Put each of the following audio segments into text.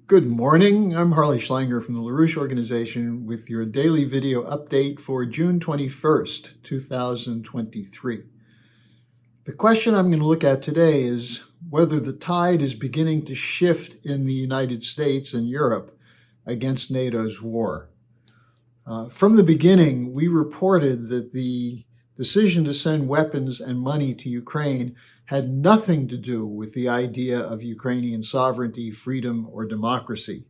Good morning. I'm Harley Schlanger from the LaRouche organization with your daily video update for June 21st, 2023. The question I'm going to look at today is whether the tide is beginning to shift in the United States and Europe against NATO's war. From the beginning, we reported that the decision to send weapons and money to Ukraine had nothing to do with the idea of Ukrainian sovereignty, freedom, or democracy,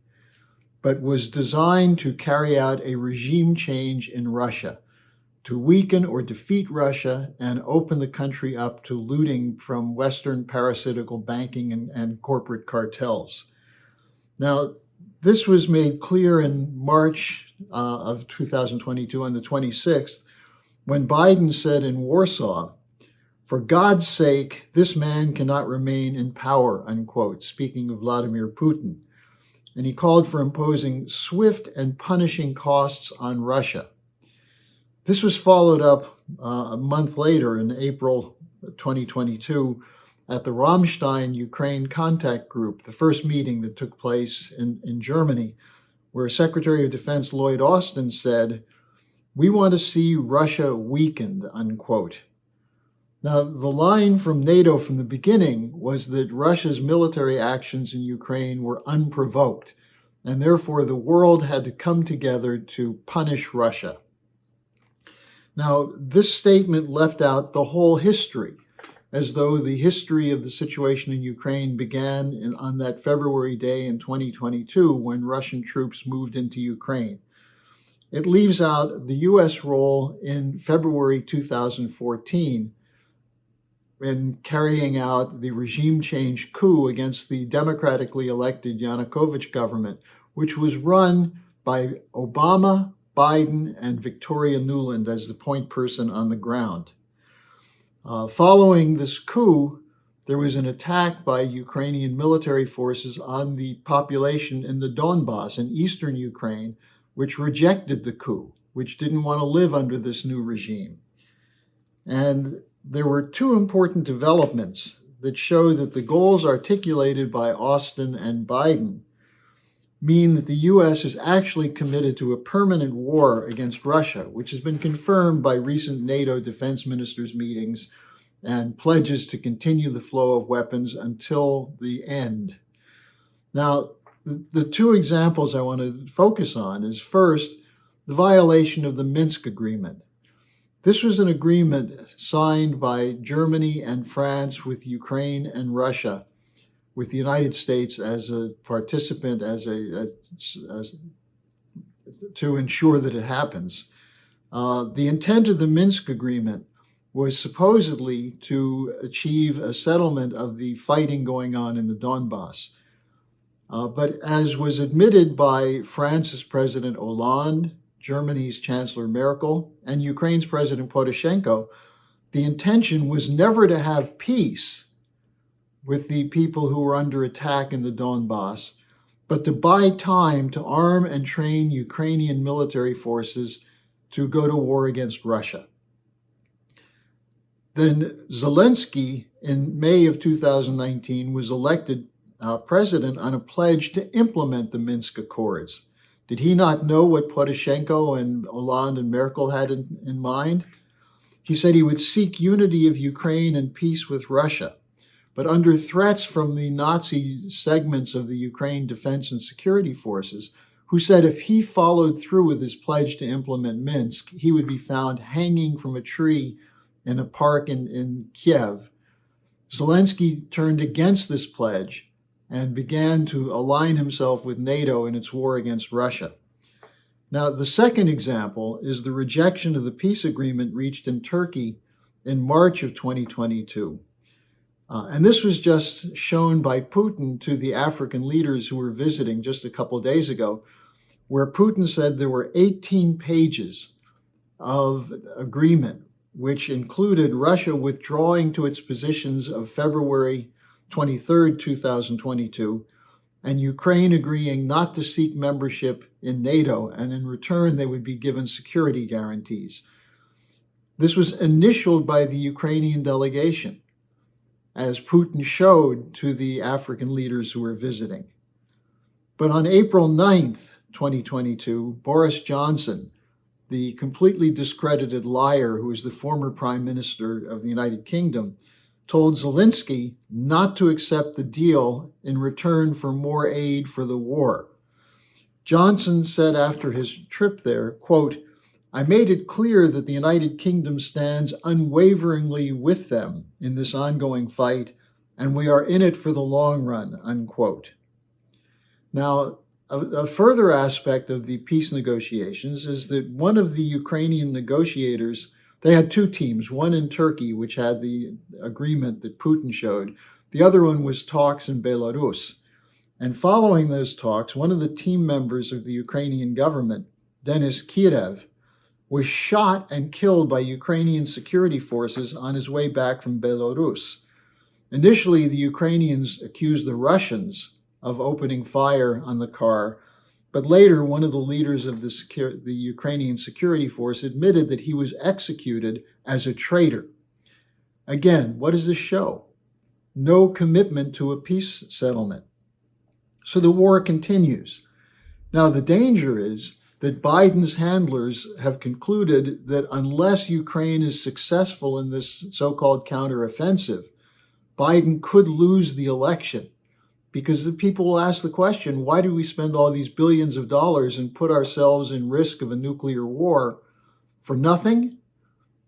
but was designed to carry out a regime change in Russia, to weaken or defeat Russia and open the country up to looting from Western parasitical banking and corporate cartels. Now, this was made clear in March of 2022 on the 26th, when Biden said in Warsaw, "For God's sake, this man cannot remain in power," unquote, speaking of Vladimir Putin. And he called for imposing swift and punishing costs on Russia. This was followed up a month later in April 2022 at the Ramstein Ukraine Contact Group, the first meeting that took place in Germany, where Secretary of Defense Lloyd Austin said, "We want to see Russia weakened," unquote. Now, the line from NATO from the beginning was that Russia's military actions in Ukraine were unprovoked, and therefore the world had to come together to punish Russia. Now, this statement left out the whole history, as though the history of the situation in Ukraine began on that February day in 2022 when Russian troops moved into Ukraine. It leaves out the U.S. role in February 2014 in carrying out the regime change coup against the democratically elected Yanukovych government, which was run by Obama, Biden, and Victoria Nuland as the point person on the ground. Following this coup, there was an attack by Ukrainian military forces on the population in the Donbass in eastern Ukraine, which rejected the coup, which didn't want to live under this new regime. And there were two important developments that show that the goals articulated by Austin and Biden mean that the U.S. is actually committed to a permanent war against Russia, which has been confirmed by recent NATO defense ministers' meetings and pledges to continue the flow of weapons until the end. Now, the two examples I want to focus on is first, the violation of the Minsk Agreement. This was an agreement signed by Germany and France with Ukraine and Russia, with the United States as a participant, to ensure that it happens. The intent of the Minsk Agreement was supposedly to achieve a settlement of the fighting going on in the Donbass. But as was admitted by France's President Hollande, Germany's Chancellor Merkel, and Ukraine's President Poroshenko, the intention was never to have peace with the people who were under attack in the Donbass, but to buy time to arm and train Ukrainian military forces to go to war against Russia. Then Zelensky, in May of 2019, was elected president on a pledge to implement the Minsk Accords. Did he not know what Poroshenko and Hollande and Merkel had in mind? He said he would seek unity of Ukraine and peace with Russia, but under threats from the Nazi segments of the Ukraine Defense and Security Forces, who said if he followed through with his pledge to implement Minsk, he would be found hanging from a tree in a park in Kiev. Zelensky turned against this pledge and began to align himself with NATO in its war against Russia. Now, the second example is the rejection of the peace agreement reached in Turkey in March of 2022. And this was just shown by Putin to the African leaders who were visiting just a couple of days ago, where Putin said there were 18 pages of agreement, which included Russia withdrawing to its positions of February 23rd, 2022, and Ukraine agreeing not to seek membership in NATO, and in return they would be given security guarantees. This was initialed by the Ukrainian delegation, as Putin showed to the African leaders who were visiting. But on April 9th, 2022, Boris Johnson, the completely discredited liar who was the former Prime Minister of the United Kingdom, told Zelensky not to accept the deal in return for more aid for the war. Johnson said after his trip there, quote, "I made it clear that the United Kingdom stands unwaveringly with them in this ongoing fight, and we are in it for the long run," unquote. Now, a further aspect of the peace negotiations is that one of the Ukrainian negotiators, they had two teams, one in Turkey, which had the agreement that Putin showed. The other one was talks in Belarus. And following those talks, one of the team members of the Ukrainian government, Denis Kirev, was shot and killed by Ukrainian security forces on his way back from Belarus. Initially, the Ukrainians accused the Russians of opening fire on the car, but later one of the leaders of the Ukrainian security force admitted that he was executed as a traitor. Again, what does this show? No commitment to a peace settlement. So the war continues. Now, the danger is that Biden's handlers have concluded that unless Ukraine is successful in this so-called counteroffensive, Biden could lose the election. Because the people will ask the question, why do we spend all these billions of dollars and put ourselves in risk of a nuclear war for nothing?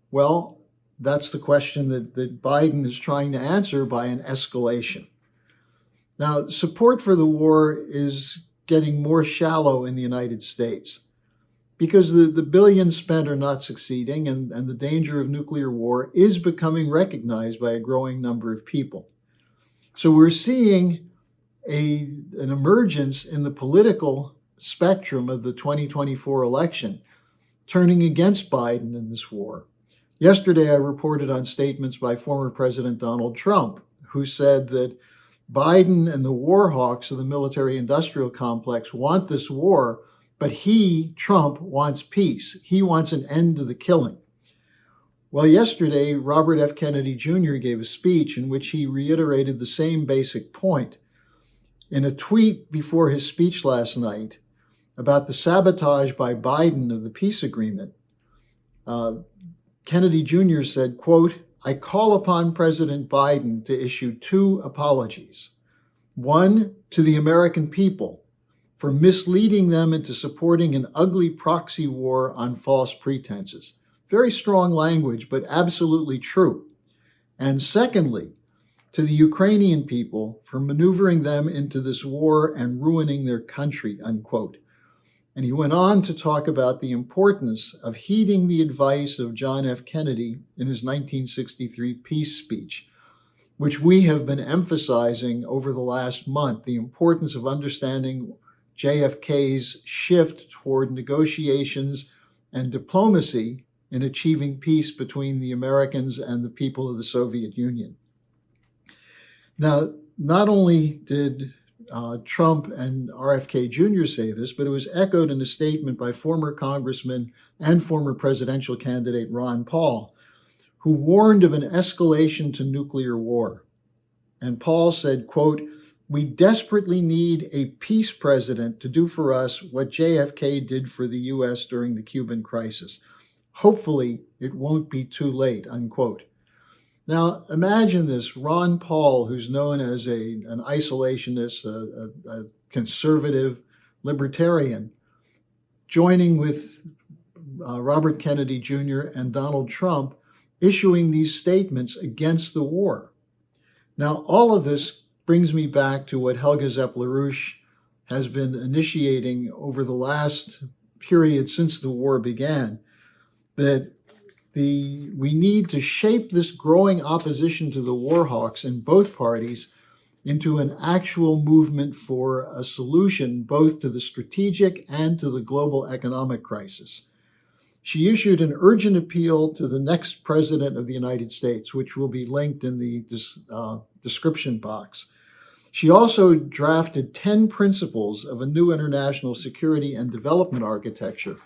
Well, that's the question that Biden is trying to answer by an escalation. Now, support for the war is getting more shallow in the United States because the billions spent are not succeeding, and the danger of nuclear war is becoming recognized by a growing number of people. So we're seeing an emergence in the political spectrum of the 2024 election turning against Biden in this war. Yesterday, I reported on statements by former President Donald Trump, who said that Biden and the war hawks of the military-industrial complex want this war, but he, Trump, wants peace. He wants an end to the killing. Well, yesterday, Robert F. Kennedy Jr. gave a speech in which he reiterated the same basic point. In a tweet before his speech last night about the sabotage by Biden of the peace agreement, Kennedy Jr. said, quote, "I call upon President Biden to issue two apologies. One, to the American people for misleading them into supporting an ugly proxy war on false pretenses." Very strong language, but absolutely true. And secondly, to the Ukrainian people for maneuvering them into this war and ruining their country, unquote. And he went on to talk about the importance of heeding the advice of John F. Kennedy in his 1963 peace speech, which we have been emphasizing over the last month, the importance of understanding JFK's shift toward negotiations and diplomacy in achieving peace between the Americans and the people of the Soviet Union. Now, not only did Trump and RFK Jr. say this, but it was echoed in a statement by former Congressman and former presidential candidate Ron Paul, who warned of an escalation to nuclear war. And Paul said, quote, "We desperately need a peace president to do for us what JFK did for the U.S. during the Cuban crisis. Hopefully, it won't be too late," unquote. Now, imagine this, Ron Paul, who's known as an isolationist, a conservative libertarian, joining with Robert Kennedy Jr. and Donald Trump, issuing these statements against the war. Now, all of this brings me back to what Helga LaRouche has been initiating over the last period since the war began, that we need to shape this growing opposition to the war hawks in both parties into an actual movement for a solution both to the strategic and to the global economic crisis. She issued an urgent appeal to the next president of the United States, which will be linked in the description box. She also drafted 10 principles of a new international security and development architecture,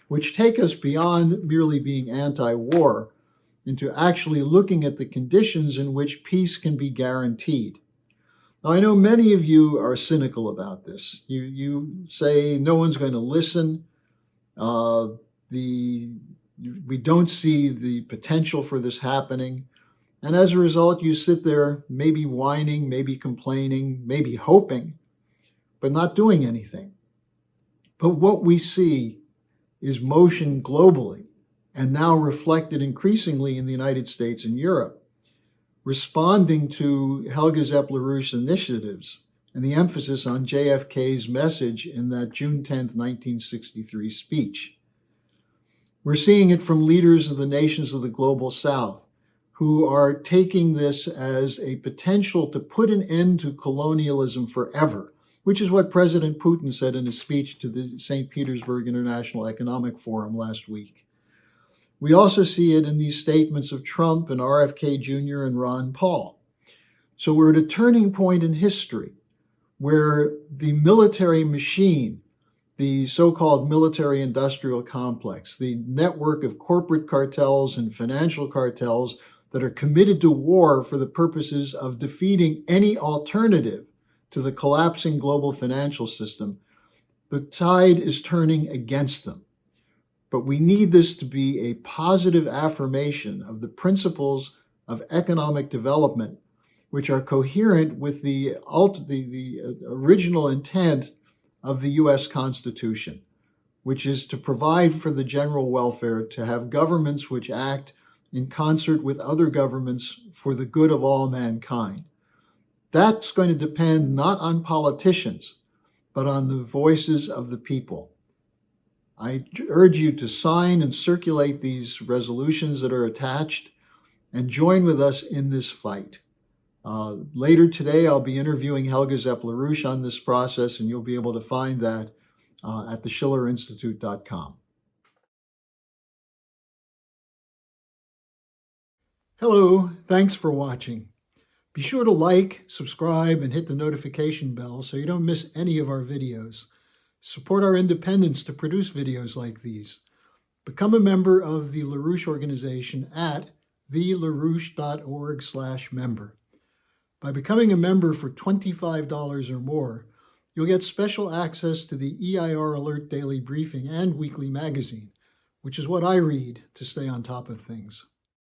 which take us beyond merely being anti-war into actually looking at the conditions in which peace can be guaranteed. Now, I know many of you are cynical about this. You say no one's going to listen. Uh, we don't see the potential for this happening. And as a result, you sit there maybe whining, maybe complaining, maybe hoping, but not doing anything. But what we see is motion globally, and now reflected increasingly in the United States and Europe, responding to Helga Zepp-LaRouche's initiatives and the emphasis on JFK's message in that June 10th, 1963 speech. We're seeing it from leaders of the nations of the global South, who are taking this as a potential to put an end to colonialism forever, which is what President Putin said in his speech to the St. Petersburg International Economic Forum last week. We also see it in these statements of Trump and RFK Jr. and Ron Paul. So we're at a turning point in history where the military machine, the so-called military-industrial complex, the network of corporate cartels and financial cartels that are committed to war for the purposes of defeating any alternative to the collapsing global financial system, the tide is turning against them. But we need this to be a positive affirmation of the principles of economic development, which are coherent with the original intent of the U.S. Constitution, which is to provide for the general welfare, to have governments which act in concert with other governments for the good of all mankind. That's going to depend not on politicians, but on the voices of the people. I urge you to sign and circulate these resolutions that are attached and join with us in this fight. Later today, I'll be interviewing Helga Zepp-LaRouche on this process, and you'll be able to find that at theschillerinstitute.com. Hello, thanks for watching. Be sure to like, subscribe, and hit the notification bell so you don't miss any of our videos. Support our independence to produce videos like these. Become a member of the LaRouche organization at thelarouche.org/member. By becoming a member for $25 or more, you'll get special access to the EIR Alert Daily Briefing and Weekly Magazine, which is what I read to stay on top of things.